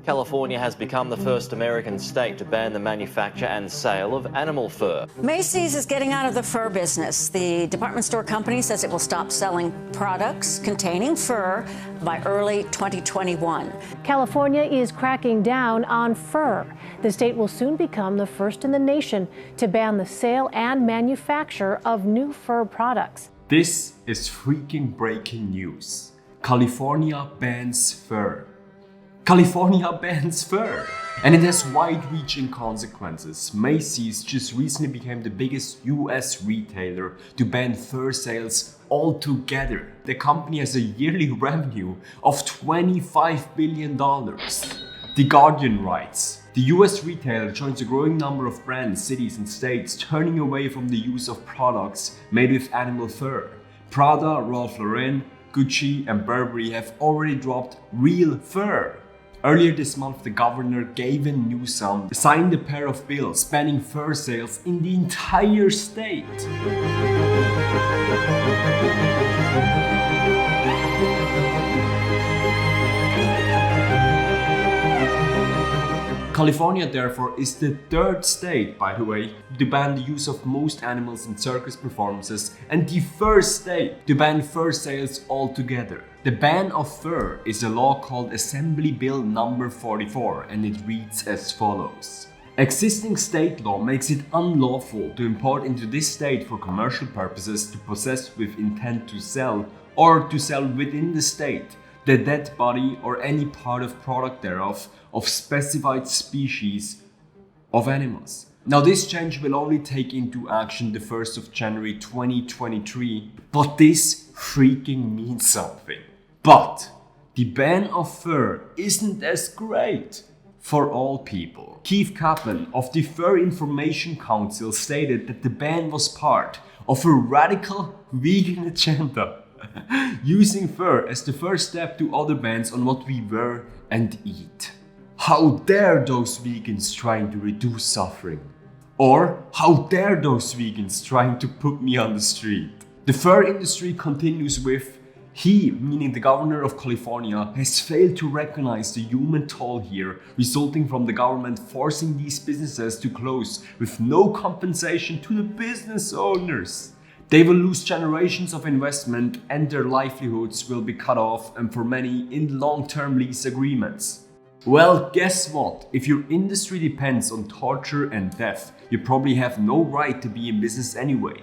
California has become the first American state to ban the manufacture and sale of animal fur. Macy's is getting out of the fur business. The department store company says it will stop selling products containing fur by early 2021. California is cracking down on fur. The state will soon become the first in the nation to ban the sale and manufacture of new fur products. This is freaking breaking news. California bans fur. California bans fur! And it has wide-reaching consequences. Macy's just recently became the biggest US retailer to ban fur sales altogether. The company has a yearly revenue of $25 billion. The Guardian writes, the US retailer joins a growing number of brands, cities and states turning away from the use of products made with animal fur. Prada, Ralph Lauren, Gucci and Burberry have already dropped real fur. Earlier this month, the governor Gavin Newsom signed a pair of bills banning fur sales in the entire state. California, therefore, is the third state, by the way, to ban the use of most animals in circus performances and the first state to ban fur sales altogether. The ban of fur is a law called Assembly Bill No. 44 and it reads as follows. Existing state law makes it unlawful to import into this state for commercial purposes, to possess with intent to sell, or to sell within the state the dead body or any part of product thereof of specified species of animals. Now this change will only take into action the 1st of January 2023, but this freaking means something. But the ban of fur isn't as great for all people. Keith Kaplan of the Fur Information Council stated that the ban was part of a radical vegan agenda, using fur as the first step to other bans on what we wear and eat. How dare those vegans trying to reduce suffering? Or how dare those vegans trying to put me on the street? The fur industry continues with, he, meaning the governor of California, has failed to recognize the human toll here resulting from the government forcing these businesses to close with no compensation to the business owners. They will lose generations of investment and their livelihoods will be cut off, and for many in long-term lease agreements. Well, guess what? If your industry depends on torture and death, you probably have no right to be in business anyway.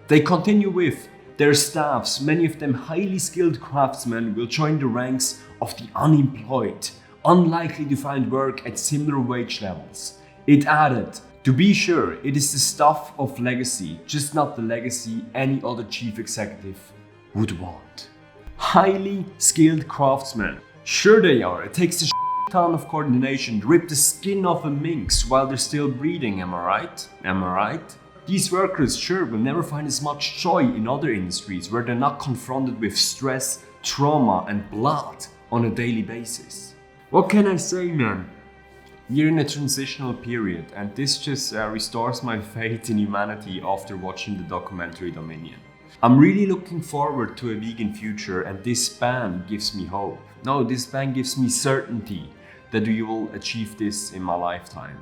They continue with, their staffs, many of them highly skilled craftsmen, will join the ranks of the unemployed, unlikely to find work at similar wage levels. It added, to be sure, it is the stuff of legacy, just not the legacy any other chief executive would want. Highly skilled craftsmen. Sure they are, it takes a ton of coordination to rip the skin off a minx while they're still breathing, am I right? Am I right? These workers sure will never find as much joy in other industries where they're not confronted with stress, trauma and blood on a daily basis. What can I say, man? We're in a transitional period and this just restores my faith in humanity after watching the documentary Dominion. I'm really looking forward to a vegan future and this ban gives me hope. No, this ban gives me certainty that we will achieve this in my lifetime.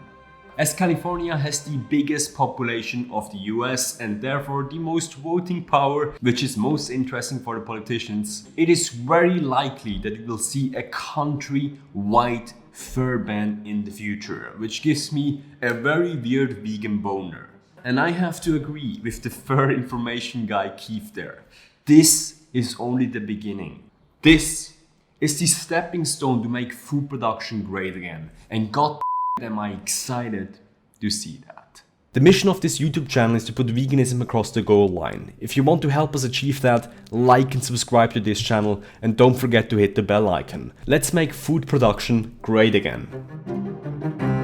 As California has the biggest population of the US and therefore the most voting power, which is most interesting for the politicians, it is very likely that we will see a country-wide fur ban in the future, which gives me a very weird vegan boner. And I have to agree with the fur information guy Keith there. This is only the beginning. This is the stepping stone to make food production great again. And God am I excited to see that. The mission of this YouTube channel is to put veganism across the goal line. If you want to help us achieve that, like and subscribe to this channel and don't forget to hit the bell icon. Let's make food production great again.